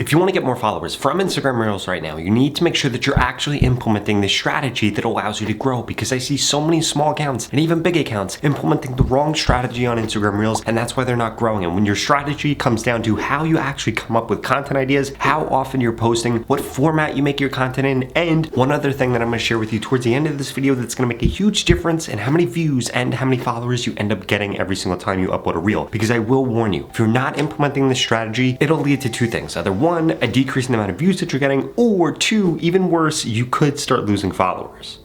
If you want to get more followers from Instagram Reels right now, you need to make sure that you're actually implementing this strategy that allows you to grow, because I see so many small accounts and even big accounts implementing the wrong strategy on Instagram Reels, and that's why they're not growing. And when your strategy comes down to how you actually come up with content ideas, how often you're posting, what format you make your content in, and one other thing that I'm going to share with you towards the end of this video that's going to make a huge difference in how many views and how many followers you end up getting every single time you upload a reel. Because I will warn you, if you're not implementing this strategy, it'll lead to two things. Either one, a decrease in the amount of views that you're getting, or two, even worse, you could start losing followers.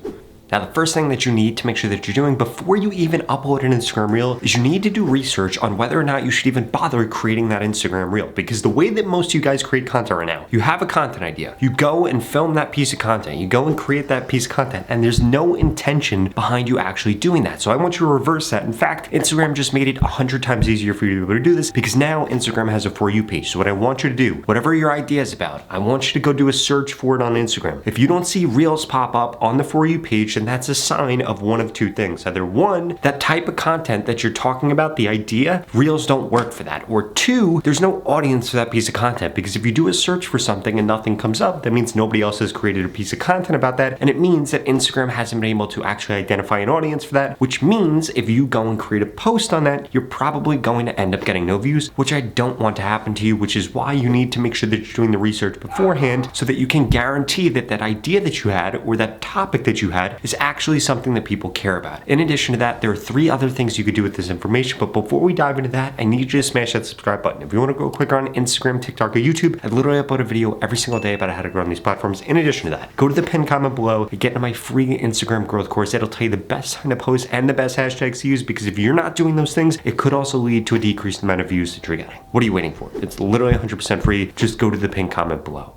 Now, the first thing that you need to make sure that you're doing before you even upload an Instagram Reel is you need to do research on whether or not you should even bother creating that Instagram Reel. Because the way that most of you guys create content right now, you have a content idea, you go and film that piece of content, you go and create that piece of content, and there's no intention behind you actually doing that. So I want you to reverse that. In fact, Instagram just made it 100 times easier for you to be able to do this, because now Instagram has a For You page. So what I want you to do, whatever your idea is about, I want you to go do a search for it on Instagram. If you don't see Reels pop up on the For You page, then that's a sign of one of two things. Either one, that type of content that you're talking about, the idea, Reels don't work for that. Or two, there's no audience for that piece of content, because if you do a search for something and nothing comes up, that means nobody else has created a piece of content about that, and it means that Instagram hasn't been able to actually identify an audience for that, which means if you go and create a post on that, you're probably going to end up getting no views, which I don't want to happen to you, which is why you need to make sure that you're doing the research beforehand so that you can guarantee that that idea that you had or that topic that you had is actually something that people care about. In addition to that, there are 3 other things you could do with this information, but before we dive into that, I need you to smash that subscribe button. If you want to go click on Instagram, TikTok, or YouTube, I literally upload a video every single day about how to grow on these platforms. In addition to that, go to the pinned comment below and get into my free Instagram growth course. It'll tell you the best time to post and the best hashtags to use, because if you're not doing those things, it could also lead to a decreased amount of views that you're getting. What are you waiting for? It's literally 100% free. Just go to the pinned comment below.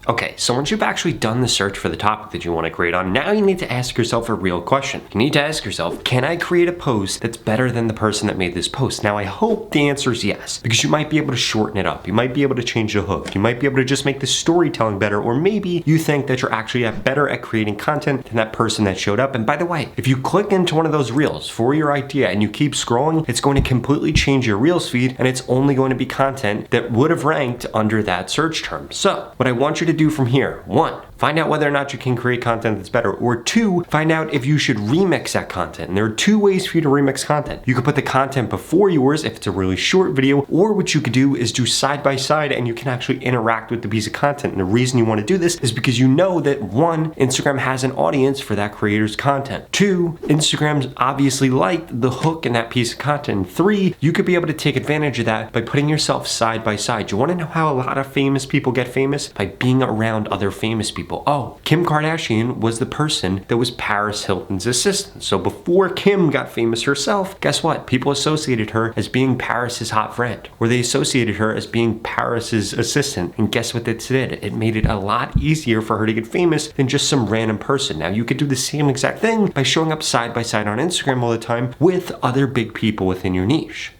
Okay, so once you've actually done the search for the topic that you want to create on, now you need to ask yourself a real question. You need to ask yourself, can I create a post that's better than the person that made this post? Now, I hope the answer is yes, because you might be able to shorten it up. You might be able to change the hook. You might be able to just make the storytelling better, or maybe you think that you're actually better at creating content than that person that showed up. And by the way, if you click into one of those reels for your idea and you keep scrolling, it's going to completely change your Reels feed, and it's only going to be content that would have ranked under that search term. So what I want you to do from here, 1, find out whether or not you can create content that's better, or 2, find out if you should remix that content. And there are 2 ways for you to remix content. You could put the content before yours if it's a really short video, or what you could do is do side by side, and you can actually interact with the piece of content. And the reason you want to do this is because you know that 1, Instagram has an audience for that creator's content. 2, Instagram's obviously liked the hook in that piece of content. And 3, you could be able to take advantage of that by putting yourself side by side. You want to know how a lot of famous people get famous? By being around other famous people. Oh, Kim Kardashian was the person that was Paris Hilton's assistant. So before Kim got famous herself, guess what? People associated her as being Paris's hot friend, or they associated her as being Paris's assistant. And guess what that did? It made it a lot easier for her to get famous than just some random person. Now, you could do the same exact thing by showing up side by side on Instagram all the time with other big people within your niche.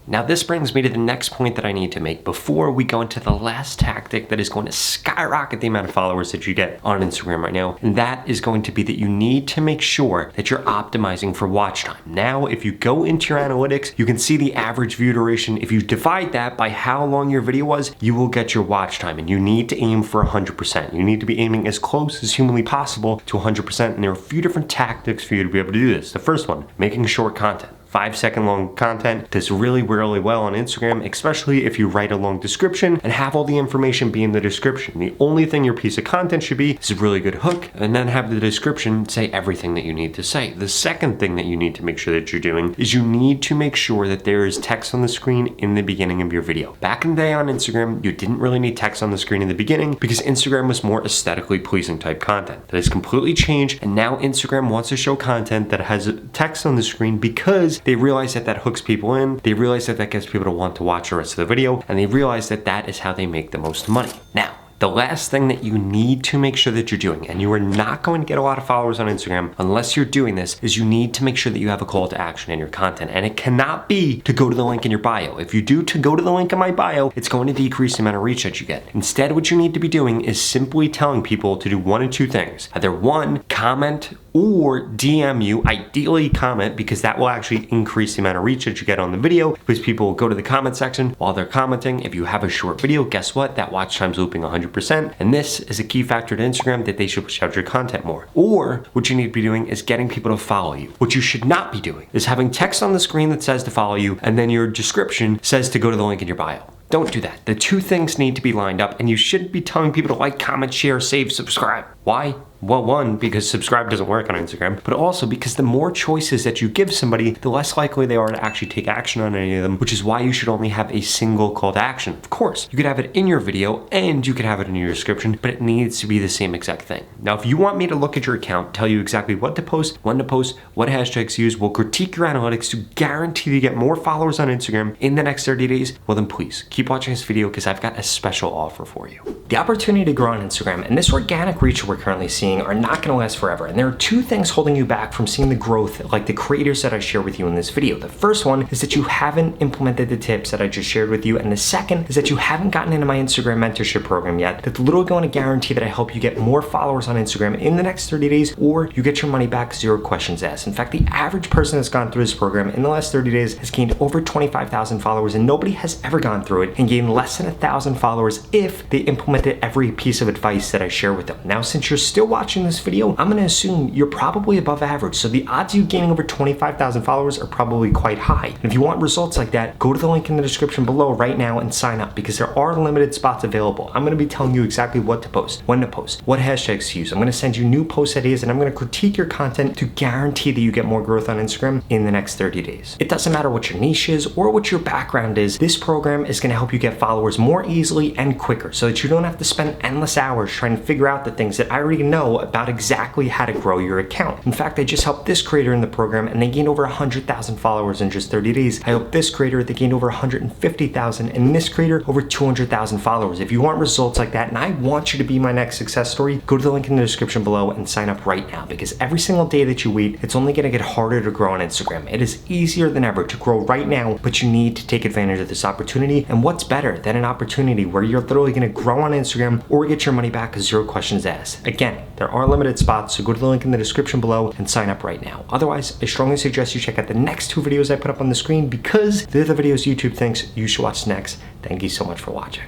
Now, this brings me to the next point that I need to make before we go into the last tactic that is going to skyrocket the amount of followers that you get on Instagram right now. And that is going to be that you need to make sure that you're optimizing for watch time. Now, if you go into your analytics, you can see the average view duration. If you divide that by how long your video was, you will get your watch time. And you need to aim for 100%. You need to be aiming as close as humanly possible to 100%. And there are a few different tactics for you to be able to do this. The first one, making short content. 5-second long content does really well on Instagram, especially if you write a long description and have all the information be in the description. The only thing your piece of content should be is a really good hook, and then have the description say everything that you need to say. The second thing that you need to make sure that you're doing is you need to make sure that there is text on the screen in the beginning of your video. Back in the day on Instagram, you didn't really need text on the screen in the beginning because Instagram was more aesthetically pleasing type content. That has completely changed, and now Instagram wants to show content that has text on the screen because they realize that that hooks people in, they realize that that gets people to want to watch the rest of the video, and they realize that that is how they make the most money. Now, the last thing that you need to make sure that you're doing, and you are not going to get a lot of followers on Instagram unless you're doing this, is you need to make sure that you have a call to action in your content. And it cannot be to go to the link in your bio. If you do to go to the link in my bio, it's going to decrease the amount of reach that you get. Instead, what you need to be doing is simply telling people to do 1 of 2 things. Either 1, comment or DM you, ideally comment, because that will actually increase the amount of reach that you get on the video, because people will go to the comment section while they're commenting. If you have a short video, guess what? That watch time's looping 100%, and this is a key factor to Instagram that they should push out your content more. Or what you need to be doing is getting people to follow you. What you should not be doing is having text on the screen that says to follow you, and then your description says to go to the link in your bio. Don't do that. The two things need to be lined up, and you shouldn't be telling people to like, comment, share, save, subscribe. Why? Well, one, because subscribe doesn't work on Instagram, but also because the more choices that you give somebody, the less likely they are to actually take action on any of them, which is why you should only have a single call to action. Of course, you could have it in your video and you could have it in your description, but it needs to be the same exact thing. Now, if you want me to look at your account, tell you exactly what to post, when to post, what hashtags to use, we'll critique your analytics to guarantee you get more followers on Instagram in the next 30 days, well then please keep watching this video because I've got a special offer for you. The opportunity to grow on Instagram and this organic reach we're currently seeing are not going to last forever, and there are two things holding you back from seeing the growth like the creators that I share with you in this video. The first one is that you haven't implemented the tips that I just shared with you, and the second is that you haven't gotten into my Instagram mentorship program yet. That's literally going to guarantee that I help you get more followers on Instagram in the next 30 days, or you get your money back, 0 questions asked. In fact, the average person that's gone through this program in the last 30 days has gained over 25,000 followers, and nobody has ever gone through it and gained less than 1,000 followers if they implemented every piece of advice that I share with them. Now, since you're still watching this video, I'm going to assume you're probably above average, so the odds of you gaining over 25,000 followers are probably quite high. And if you want results like that, go to the link in the description below right now and sign up, because there are limited spots available. I'm going to be telling you exactly what to post, when to post, what hashtags to use. I'm going to send you new post ideas, and I'm going to critique your content to guarantee that you get more growth on Instagram in the next 30 days. It doesn't matter what your niche is or what your background is, this program is going to help you get followers more easily and quicker, so that you don't have to spend endless hours trying to figure out the things that I already know about exactly how to grow your account. In fact, I just helped this creator in the program and they gained over 100,000 followers in just 30 days. I helped this creator, they gained over 150,000, and this creator over 200,000 followers. If you want results like that and I want you to be my next success story, go to the link in the description below and sign up right now, because every single day that you wait, it's only going to get harder to grow on Instagram. It is easier than ever to grow right now, but you need to take advantage of this opportunity. And what's better than an opportunity where you're literally going to grow on Instagram or get your money back, 0 questions asked? Again, there are limited spots, so go to the link in the description below and sign up right now. Otherwise, I strongly suggest you check out the next 2 videos I put up on the screen, because they're the videos YouTube thinks you should watch next. Thank you so much for watching.